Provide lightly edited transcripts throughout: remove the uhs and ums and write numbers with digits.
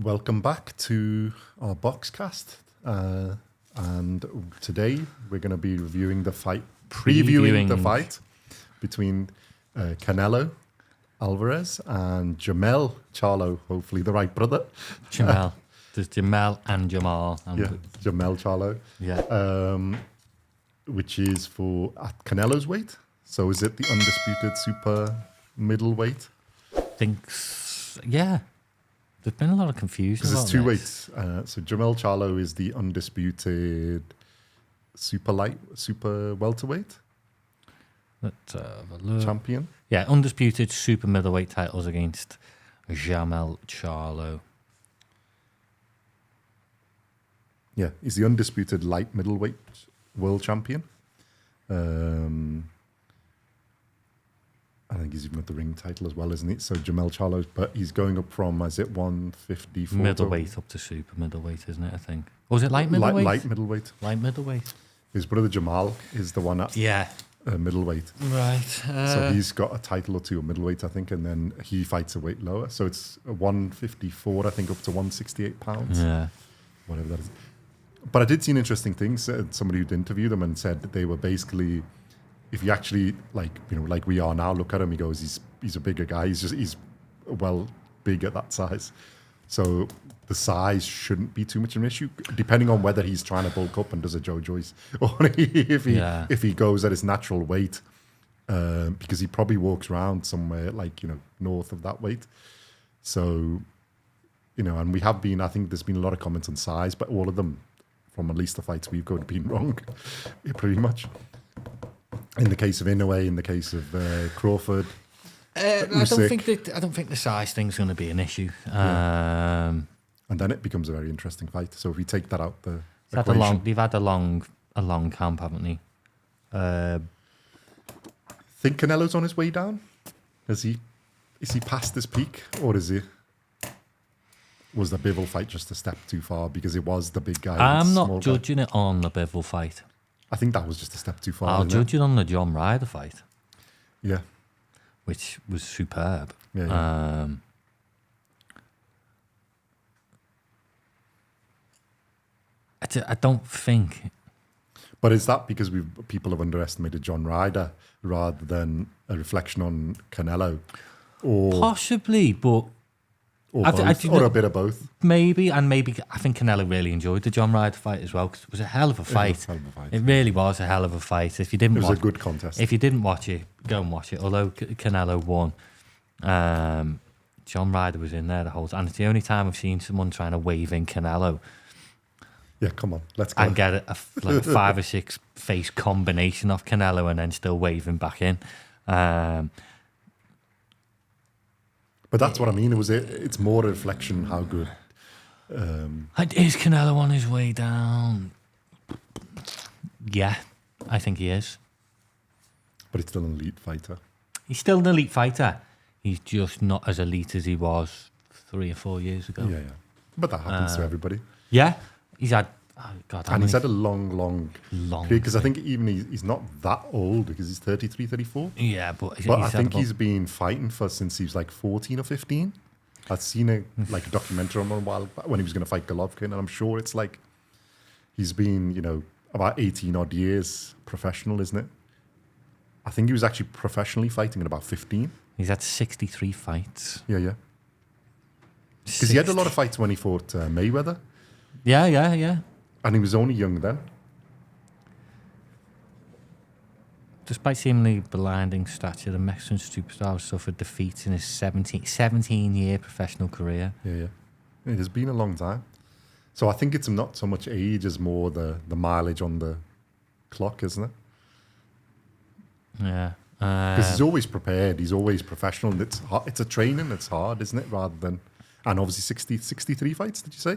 Welcome back to our BoxCast. And today we're going to be reviewing the fight, previewing the fight between Canelo Alvarez and Jermell Charlo, hopefully the right brother. Jermell. There's Jermell and Jamal. And Jermell Charlo. Yeah. Which is for at Canelo's weight. So is it the Undisputed Super Middleweight? Yeah. There's been a lot of confusion. Because there's two weights. So Jermell Charlo is the Undisputed Super Welterweight. Let's have a look. Champion. Yeah, Undisputed Super Middleweight titles against Jermell Charlo. Yeah, he's the Undisputed Light Middleweight World Champion. I think he's even got the ring title as well, isn't he? So Jermell Charlo, but he's going up from, is it 154? Middleweight up to super middleweight, isn't it, I think? Or was it light middleweight? Light middleweight. Light middleweight. His brother Jamal is the one at middleweight. Right. So he's got a title or two of middleweight, I think, and then he fights a weight lower. So it's 154, I think, up to 168 pounds. Yeah. Whatever that is. But I did see an interesting thing. Somebody who'd interviewed them and said that they were basically, if you actually like we are now, look at him. He goes, he's a bigger guy. He's well big at that size. So the size shouldn't be too much of an issue, depending on whether he's trying to bulk up and does a Joe Joyce, or if he goes at his natural weight, because he probably walks around somewhere north of that weight. So, and we have been. I think there's been a lot of comments on size, but all of them, from at least the fights we've got, have been wrong, pretty much. In the case of Inoue, in the case of Crawford, I don't think the size thing's going to be an issue. And then it becomes a very interesting fight. So if we take that out the equation, they've had a long camp, haven't they? Think Canelo's on his way down? Is he past his peak, or was the Bivol fight just a step too far because it was the big guy? I'm not judging it on the Bivol fight. I think that was just a step too far. I'll judge it on the John Ryder fight. Yeah. Which was superb. Yeah. I don't think. But is that because people have underestimated John Ryder rather than a reflection on Canelo? Or possibly, but... Or a bit of both. Maybe, and maybe I think Canelo really enjoyed the John Ryder fight as well, because it was a hell of a fight. It really was a hell of a fight. If you didn't, it was a good contest. If you didn't watch it, go and watch it. Although Canelo won, John Ryder was in there the whole time. And it's the only time I've seen someone trying to wave in Canelo. Yeah, come on, let's go. And get a 5 or 6 face combination of Canelo and then still waving back in. But that's what I mean. It's more a reflection how good. Is Canelo on his way down? Yeah, I think he is. But he's still an elite fighter. He's still an elite fighter. He's just not as elite as he was 3 or 4 years ago. Yeah. But that happens to everybody. Yeah, he's had. He's had a long period, because I think even he's not that old, because he's 33, 34. Yeah, but I think he's been fighting since he was like 14 or 15. I'd seen a documentary on him a while back when he was going to fight Golovkin, and I'm sure it's like he's been, about 18 odd years professional, isn't it? I think he was actually professionally fighting at about 15. He's had 63 fights. Yeah. Because he had a lot of fights when he fought Mayweather. Yeah. And he was only young then. Despite seemingly blinding stature, the Mexican superstar suffered defeats in his 17-year professional career. Yeah. It has been a long time. So I think it's not so much age as more the mileage on the clock, isn't it? Yeah. Because he's always prepared. He's always professional. And it's a training that's hard, isn't it? Rather than... And obviously 63 fights, did you say?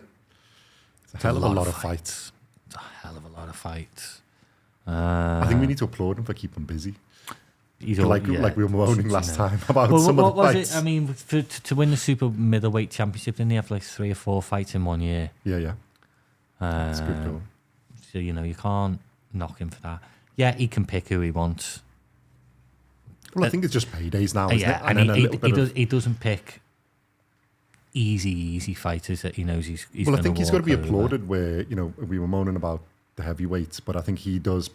It's a hell of a lot of fights. It's a hell of a lot of fights. I think we need to applaud him for keeping busy. Like we were moaning last time about some of the fights. Was it? I mean, to win the super middleweight championship, didn't he have 3 or 4 fights in 1 year? Yeah. That's a good goal. So, you can't knock him for that. Yeah, he can pick who he wants. Well, I think it's just paydays now, isn't it? And he doesn't pick easy fighters that he knows he's Well, I think he's got to be over. applauded where, we were moaning about the heavyweights, but I think he does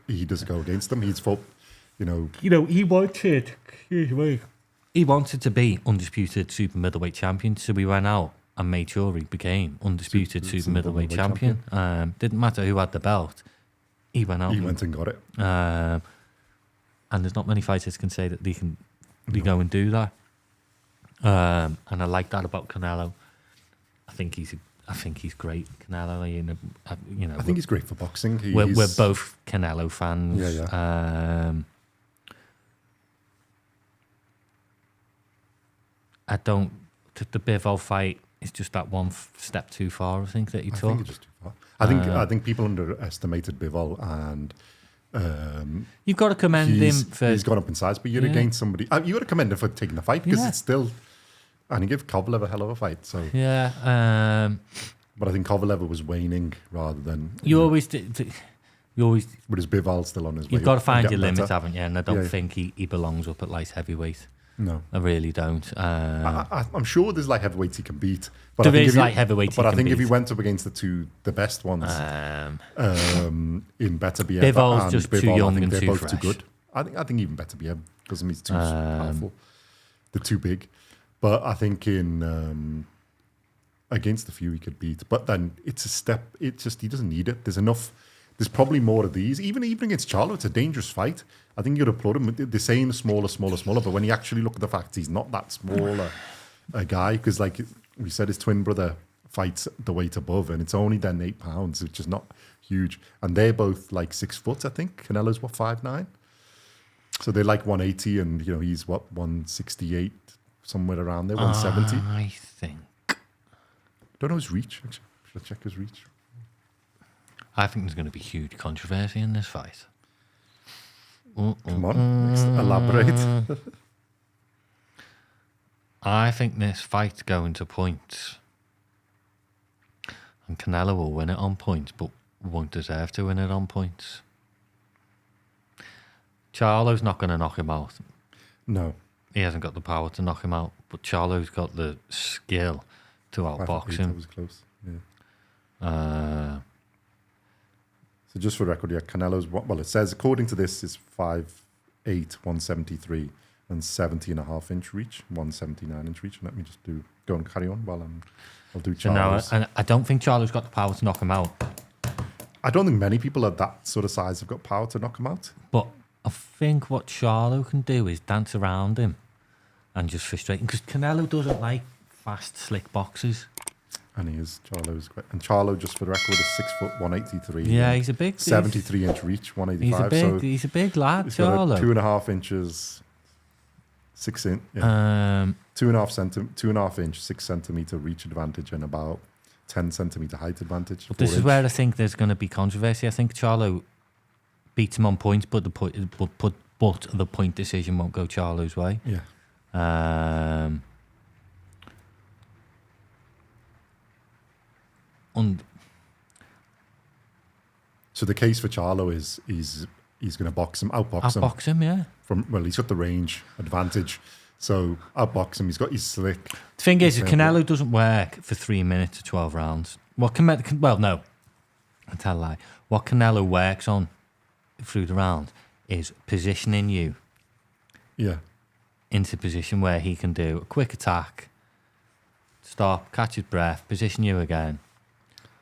go against them. He's fought, he wanted, he wanted to be undisputed super middleweight champion, so we went out and made sure he became undisputed super middleweight champion. Didn't matter who had the belt, he went out. He went and got it. And there's not many fighters can say that they can go and do that. And I like that about Canelo. I think he's great, Canelo. I think he's great for boxing. We're both Canelo fans. Yeah. I don't. The Bivol fight is just that one step too far. I think that he took. I think it's just too far. I think people underestimated Bivol, and you've got to commend him for. He's gone up in size, but you're against somebody. You got to commend him for taking the fight because it's still. And he gave Kovalev a hell of a fight. So yeah. But I think Kovalev was waning rather than. You always. But is Bivol still on his way? You've got to find your limit, better? haven't you? And I don't think he belongs up at light heavyweight. No, I really don't. I'm sure there's like heavyweights he can beat. But There is like heavyweights. But he I can think beat. if he went up against the best ones, in Better Be Bivol's and just Bivol, too young I think and they're too both fresh. too good. I think even Better Be because he's too powerful. They're too big. But I think in against the few he could beat. But then it's a step. It's just he doesn't need it. There's enough. There's probably more of these. Even against Charlo, it's a dangerous fight. I think you'd applaud him. They're saying smaller. But when you actually look at the facts, he's not that small a guy. Because like we said, his twin brother fights the weight above, and it's only then 8 pounds, which is not huge. And they're both like 6 foot, I think. Canelo's 5'9". So they're like 180, and he's 168, somewhere around there, 170. I think. Don't know his reach. Actually. Should I check his reach? I think there's going to be huge controversy in this fight. Come on, elaborate. I think this fight's going to points. And Canelo will win it on points, but won't deserve to win it on points. Charlo's not going to knock him out. No. He hasn't got the power to knock him out, but Charlo's got the skill to outbox him. That was close. Yeah. So just for record, Canelo's it says according to this is 5'8", 173, and 70.5-inch reach, 179-inch reach. Let me just go and carry on while I'll do Charlo's. And I don't think Charlo's got the power to knock him out. I don't think many people at that sort of size have got power to knock him out. But I think what Charlo can do is dance around him and just frustrate him, because Canelo doesn't like fast, slick boxers. And he is. Charlo's great. And Charlo, just for the record, is 6 foot 183. Yeah, he's a big... 73-inch reach, 185. He's a big lad, he's Charlo. got 2.5 inches, 6 inch. Yeah. 2.5 inch, 6 centimeter reach advantage, and about 10 centimeter height advantage. But this is where I think there's going to be controversy. I think Charlo beats him on points, but the point decision won't go Charlo's way. Yeah. So the case for Charlo is he's going to outbox him. Yeah. He's got the range advantage, so outbox him. He's slick. The thing is, Canelo doesn't work for 3 minutes or 12 rounds. No, I tell a lie. What Canelo works on through the round is positioning you into a position where he can do a quick attack, stop, catch his breath, position you again.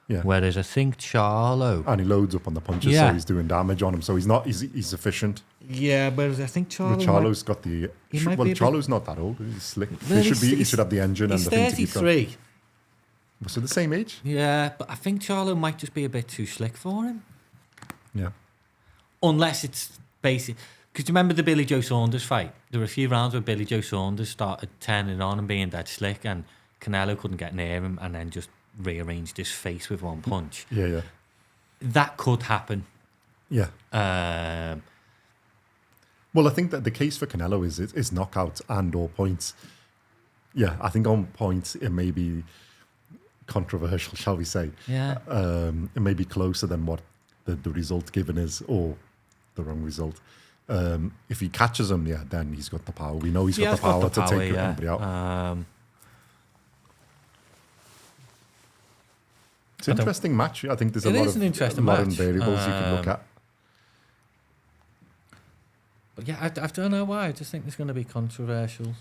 Yeah. Whereas I think Charlo... And he loads up on the punches, so he's doing damage on him. So he's efficient. Yeah, whereas I think Charlo's got the... Charlo's not that old. He's slick. He should have the engine and the thing to keep He's 33. So the same age? Yeah, but I think Charlo might just be a bit too slick for him. Yeah. Unless it's basic... Because you remember the Billy Joe Saunders fight? There were a few rounds where Billy Joe Saunders started turning on and being dead slick, and Canelo couldn't get near him, and then just rearranged his face with one punch. Yeah. That could happen. Yeah. Well, I think that the case for Canelo is knockouts and or points. Yeah, I think on points it may be controversial, shall we say. Yeah. It may be closer than what the result given is, or the wrong result. If he catches him, then he's got the power. We know he's got the power to take anybody out. It's an interesting match. I think there's a It lot is of an interesting modern match. variables you can look at. But yeah, I don't know why. I just think there's going to be controversial.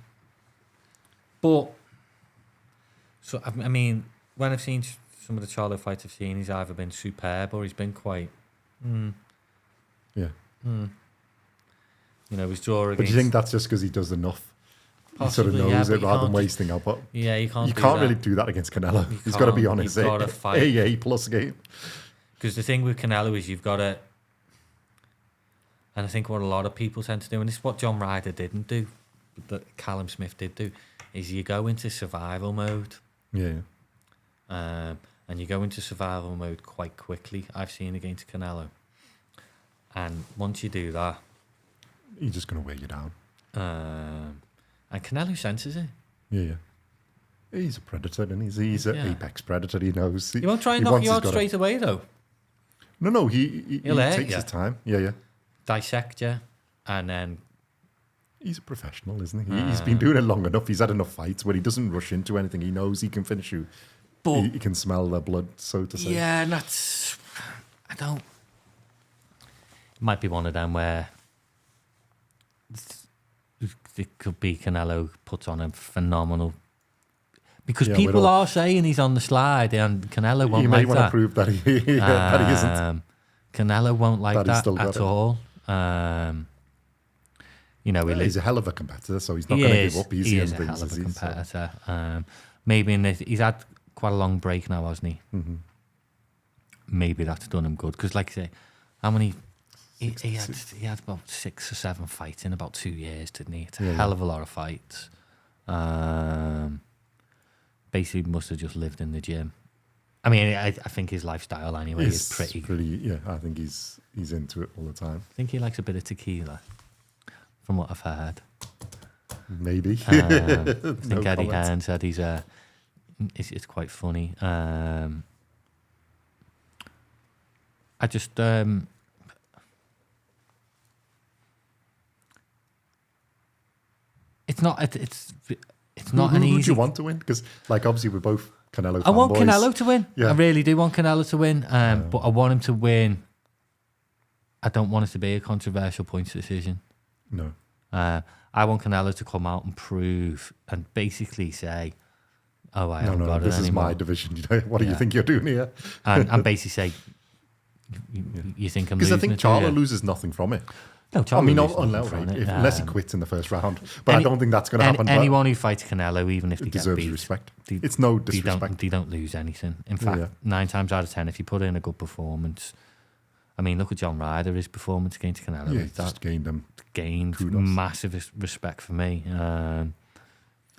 But, so I mean, when I've seen some of the Charlo fights I've seen, he's either been superb or he's been quite... Yeah. You know, his draw against... But do you think that's just because he does enough? Possibly, he sort of knows it rather than just, wasting output. Yeah, you can't. You do can't that. really do that against Canelo. You He's got to be can't. on his You've gotta fight. AA plus game. Because the thing with Canelo is you've got to, and I think what a lot of people tend to do, and this is what John Ryder didn't do, but that Callum Smith did do, is you go into survival mode. Yeah. And you go into survival mode quite quickly, I've seen against Canelo. And once you do that... He's just going to wear you down. And Canelo senses it. Yeah. He's a predator, and he's an apex predator. He knows. He won't try and knock you out straight away, though. No. He takes his time. Yeah. Dissect you, and then... He's a professional, isn't he? He's been doing it long enough. He's had enough fights where he doesn't rush into anything. He knows he can finish you. But he can smell the blood, so to say. Yeah, and that's... I don't... It might be one of them where... It could be Canelo puts on a phenomenal... Because people are saying he's on the slide, and Canelo won't like that. You may want to prove that he isn't. Canelo won't like that at all. You know, he's a hell of a competitor, so he's not going to give up easy. He is a hell of a competitor. So. Maybe he's had quite a long break now, hasn't he? Mm-hmm. Maybe that's done him good. Because, like I say, how many... He had about 6 or 7 fights in about 2 years, didn't he? It's a hell of a lot of fights. Basically, must have just lived in the gym. I mean, I think his lifestyle anyway is pretty... Yeah, I think he's into it all the time. I think he likes a bit of tequila, from what I've heard. Maybe. I think Eddie Hearn said it's quite funny. I just... It's not an easy... Who do you want to win? Because, like, obviously we're both Canelo fanboys. I want Canelo to win. Yeah. I really do want Canelo to win. But I want him to win. I don't want it to be a controversial points decision. No. I want Canelo to come out and prove and basically say, "Oh, I haven't got it anymore. This is my division. What do you think you're doing here?" and basically say, "You think I'm losing?" Because I think Charlo loses nothing from it. No, Charlo unless he quits in the first round. But I don't think that's going to happen. Anyone who fights Canelo, even if they get beat, respect. It's no disrespect. They don't lose anything. In fact, 9 times out of 10, if you put in a good performance, I mean, look at John Ryder, his performance against Canelo. Yeah, just gained massive respect for me.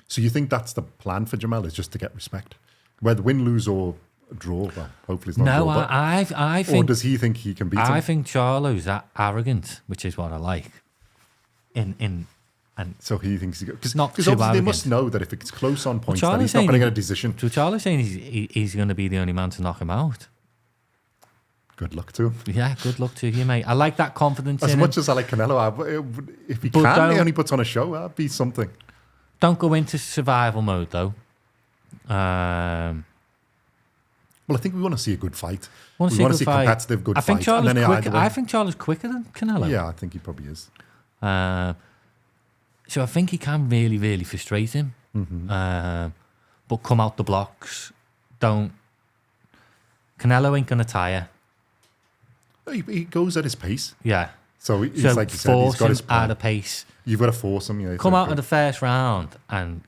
So you think that's the plan for Jermell, is just to get respect? Whether win, lose, or draw? Well, hopefully it's not a draw. I think... Or does he think he can beat him? I think Charlo's that arrogant, which is what I like. And so he thinks he... Because obviously they must know that if it's close on points, then he's not going to get a decision. So Charlo's saying he's going to be the only man to knock him out. Good luck to him. Yeah, good luck to you, mate. I like that confidence as in much him. as I like Canelo, if he can, he only puts on a show, that'd be something. Don't go into survival mode, though. Well, I think we want to see a good fight. We want to see a competitive, good fight. I think Charlo's quicker than Canelo. Yeah, I think he probably is. So I think he can really, really frustrate him. Mm-hmm. But come out the blocks. Canelo ain't going to tire. He goes at his pace. Yeah. So it's like you said, he's got his out of pace. You've got to force him. Yeah, come out of the first round and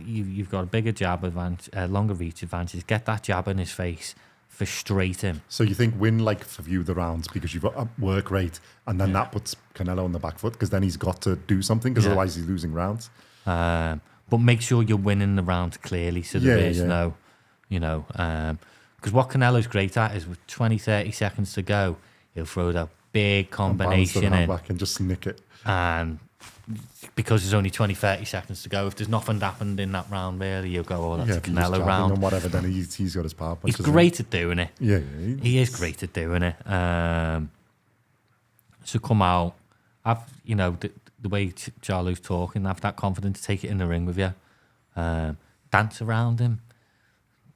you've got a bigger jab advantage, longer reach advantage. Get that jab in his face, frustrate him. So you think win for you the rounds because you've got a work rate, and then that puts Canelo on the back foot because then he's got to do something because otherwise he's losing rounds. But make sure you're winning the round clearly so there is no, because what Canelo's great at is with 20, 30 seconds to go, he'll throw that big combination in back and just nick it. And because there's only 20, 30 seconds to go, if there's nothing happened in that round, really, you'll go, that's a Canelo round. And whatever, then he's got his power punch. He's great at doing it. Yeah. He is great at doing it. So come out, the way Charlo's talking, have that confidence, take it in the ring with you. Dance around him,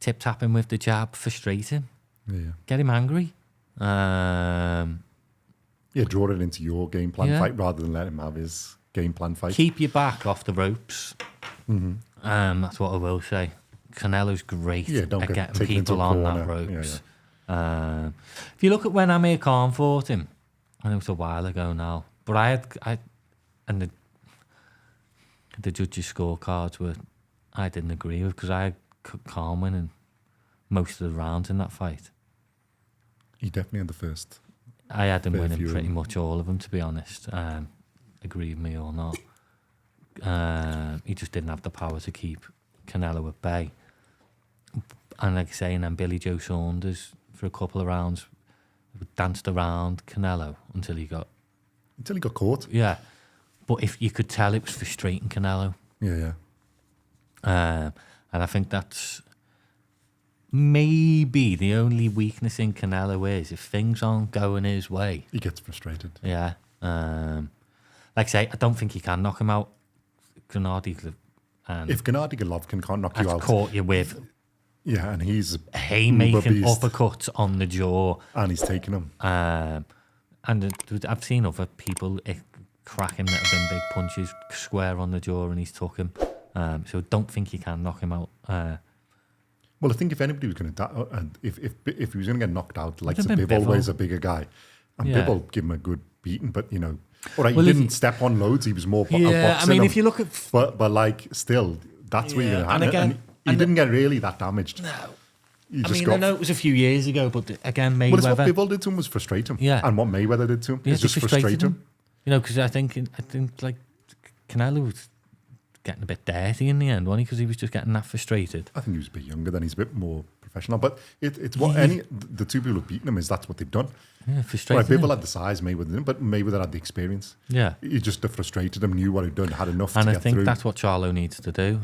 tip-tap him with the jab, frustrate him. Yeah. Get him angry. Yeah, draw it into your game plan fight rather than let him have his game plan fight. Keep your back off the ropes. That's what I will say. Canelo's great at getting people on that ropes. If you look at when Amir Khan fought him, I know it's a while ago now, but and the judges' scorecards I didn't agree with, because I had Khan winning most of the rounds in that fight. He definitely had the first. I had him winning pretty much all of them, to be honest. Agree with me or not. He just didn't have the power to keep Canelo at bay. And like I say, and then Billy Joe Saunders, for a couple of rounds, danced around Canelo until he got caught. Yeah. But if you could tell, it was frustrating Canelo. Yeah. And I think that's maybe the only weakness in Canelo is if things aren't going his way, he gets frustrated. Yeah. Like I say, I don't think he can knock him out. Gennady, if Gennady Golovkin can't knock you out, caught you with. Yeah, and he's haymaking uppercuts on the jaw, and he's taking them. And I've seen other people crack him that have been big punches square on the jaw, and he's took him. So don't think he can knock him out. Well, I think if anybody was going to, and if he was going to get knocked out, like Bivol was a bigger guy, and Bivol give him a good beating, but you know, all right, he didn't step on loads. He was more boxing. I mean, if you look at, but like still, that's where you're going to happen. And he didn't get really that damaged. No. I know it was a few years ago, but again, Mayweather. Well, what Bivol did to him was frustrate him. Yeah. And what Mayweather did to him is just frustrate him. You know, because I think like Canelo was getting a bit dirty in the end, wasn't he? Because he was just getting that frustrated. I think he was a bit younger then. He's a bit more professional. But it's what the two people who've beaten him is that's what they've done. Yeah, frustrated. Right, Bivol had the size, Mayweather didn't, but Mayweather had the experience. Yeah. He just frustrated him, knew what he'd done, had enough to get through. And I think that's what Charlo needs to do.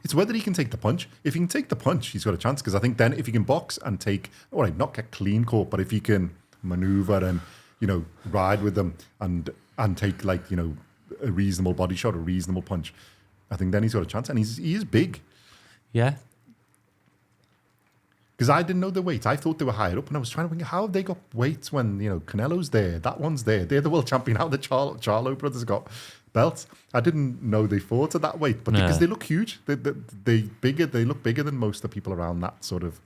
It's whether he can take the punch. If he can take the punch, he's got a chance. Because I think then if he can box and take, all right, not get clean caught, but if he can maneuver and, you know, ride with them and take, like, you know, a reasonable body shot, a reasonable punch, I think then he's got a chance. And he is big. Yeah. Because I didn't know the weight. I thought they were higher up, and I was trying to think, how have they got weights when, you know, Canelo's there, that one's there, they're the world champion, how the Charlo brothers got belts. I didn't know they fought at that weight, but because they look huge, they look bigger than most of the people around that sort of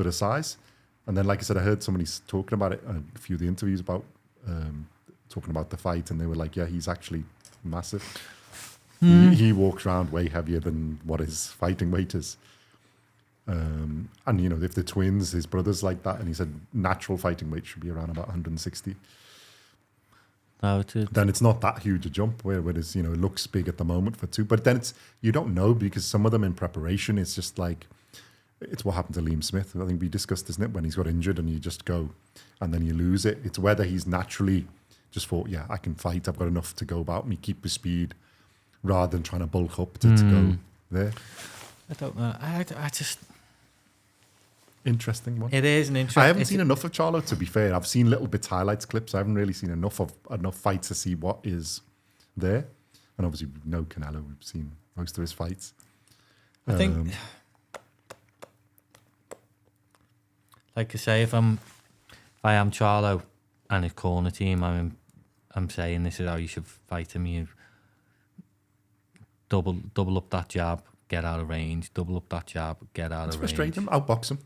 size. And then, like I said, I heard somebody talking about it, a few of the interviews about talking about the fight, and they were like, yeah, he's actually massive. He walks around way heavier than what his fighting weight is. And, you know, if they're twins, his brother's like that, and he said natural fighting weight should be around about 160. Then it's not that huge a jump where it's, you know, it looks big at the moment for two. But then you don't know, because some of them in preparation, it's just like, it's what happened to Liam Smith. I think we discussed, isn't it, when he's got injured and you just go and then you lose it. It's whether he's naturally just thought, yeah, I can fight, I've got enough to go about me, keep his speed, rather than trying to bulk up to go there. I don't know. I just... Interesting one. It is an interesting. I haven't seen enough of Charlo, to be fair. I've seen little bits, highlights, clips. I haven't really seen enough fights to see what is there. And obviously, we know Canelo. We've seen most of his fights. I think, like I say, if I am Charlo and his corner team, I'm saying this is how you should fight him. You double up that jab, get out of range. Double up that jab, get out of range. Frustrate him, outbox him.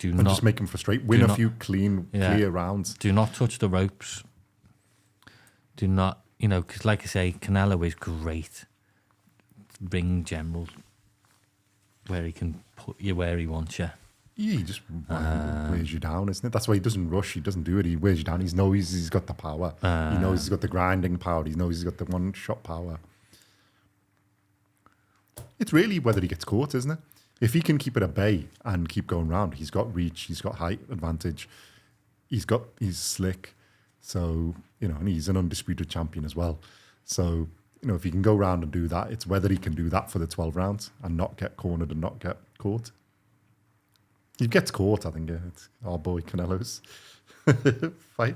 Not just make him frustrate. Win a few clear rounds. Do not touch the ropes. Do not, you know, because like I say, Canelo is great. Ring general, where he can put you where he wants you. Yeah, he just wears you down, isn't it? That's why he doesn't rush. He doesn't do it. He wears you down. He knows he's got the power. He knows he's got the grinding power. He knows he's got the one-shot power. It's really whether he gets caught, isn't it? If he can keep it at bay and keep going round, he's got reach, he's got height advantage, he's slick. So, you know, and he's an undisputed champion as well. So, you know, if he can go round and do that, it's whether he can do that for the 12 rounds and not get cornered and not get caught. If he gets caught, I think it's our boy Canelo's fight.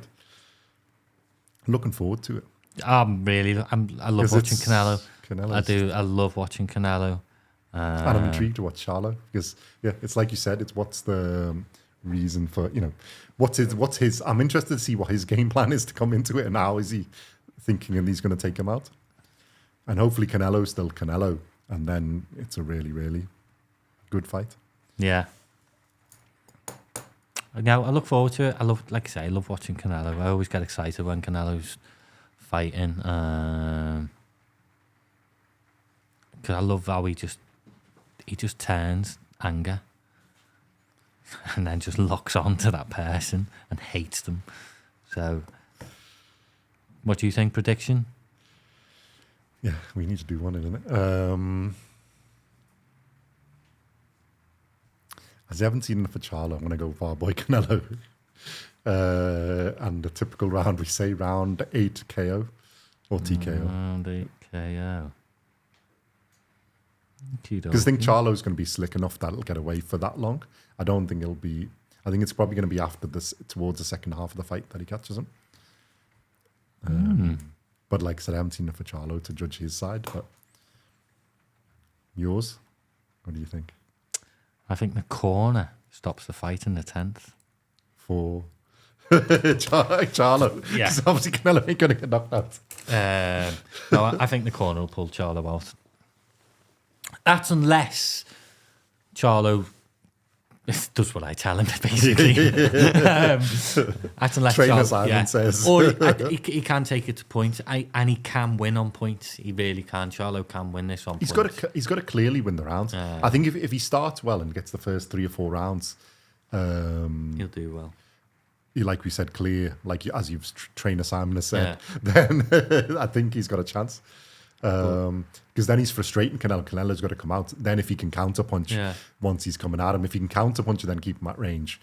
I'm looking forward to it. I love watching Canelo. I do. I love watching Canelo. And I'm intrigued to watch Charlo because, yeah, it's like you said, it's what's the reason for, what's his, I'm interested to see what his game plan is to come into it and how is he thinking and he's going to take him out. And hopefully Canelo's still Canelo and then it's a really, really good fight. Yeah. Now, I look forward to it. I love, like I say, I love watching Canelo. I always get excited when Canelo's fighting. Because I love how he just turns anger and then just locks on to that person and hates them. So, what do you think? Prediction? Yeah, we need to do one, isn't it? As I haven't seen enough of Charlo, I'm going to go for our boy Canelo. And the typical round, we say round 8 KO or TKO. Round 8 KO. Because I think Charlo's going to be slick enough that it'll get away for that long. I don't think it'll be. I think it's probably going to be after this, towards the second half of the fight that he catches him. But like I said, I haven't seen enough of Charlo to judge his side. But yours? What do you think? I think the corner stops the fight in the 10th. For Charlo? Yeah. Because obviously Canelo ain't going to get knocked out. No, I think the corner will pull Charlo out. That's unless Charlo does what I tell him, basically. That's unless Trainer Charlo, Simon says. Or he can take it to points, and he can win on points. He really can. Charlo can win this on points. He's got to clearly win the round. I think if he starts well and gets the first 3 or 4 rounds, he'll do well. Like we said, clear, like as you've trainer Simon has said, then I think he's got a chance. Because then he's frustrating Canelo. Canelo's got to come out. Then if he can counterpunch once he's coming at him, if he can counterpunch and then keep him at range,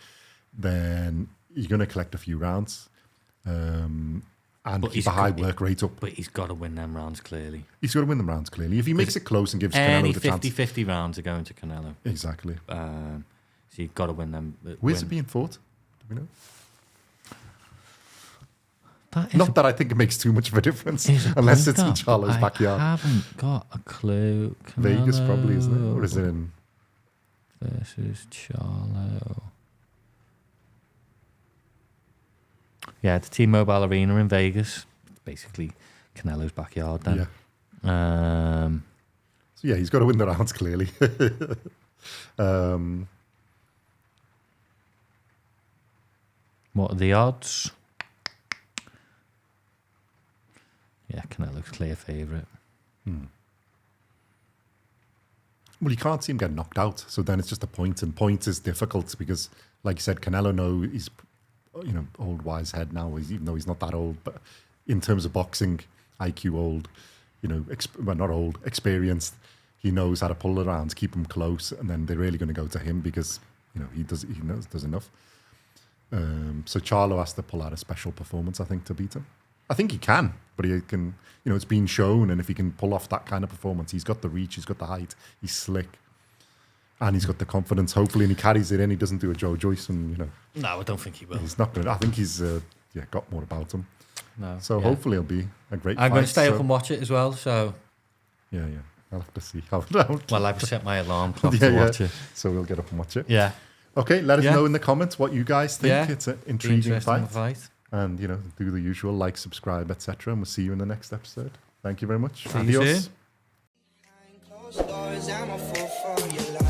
then you're going to collect a few rounds and keep a high work rate up. But he's got to win them rounds clearly. He's got to win them rounds clearly. If he makes it close and gives Canelo the chance. 50-50 rounds are going to Canelo. Exactly. So you've got to win them. Where's it being fought? Do we know? Not that I think it makes too much of a difference, unless it's in Charlo's backyard. I haven't got a clue. Canelo Vegas probably, isn't it? Or is it in... versus Charlo. Yeah, the T-Mobile Arena in Vegas. Basically, Canelo's backyard then. Yeah. So yeah, he's got to win the rounds clearly. What are the odds? Yeah, Canelo's clear favourite. Well, you can't see him get knocked out, so then it's just a point, and point is difficult because, like you said, Canelo he's old wise head now, even though he's not that old, but in terms of boxing, IQ old, not old, experienced. He knows how to pull the rounds, keep them close, and then they're really going to go to him because he does enough. So Charlo has to pull out a special performance, I think, to beat him. I think he can, but he can, it's been shown, and if he can pull off that kind of performance, he's got the reach, he's got the height, he's slick, and he's got the confidence, hopefully, and he carries it in. He doesn't do a Joe Joyce, and, No, I don't think he will. He's not going to. I think he's, got more about him. No. So hopefully it'll be a great fight. I'm going to stay up and watch it as well, so... Yeah. I'll have to see how... Well, I've set my alarm clock to watch it. So we'll get up and watch it. Yeah. Okay, let us know in the comments what you guys think. Yeah. It's an intriguing fight. And, do the usual, like, subscribe, etc. And we'll see you in the next episode. Thank you very much. See you soon. Behind closed doors, I'm a fool for your life.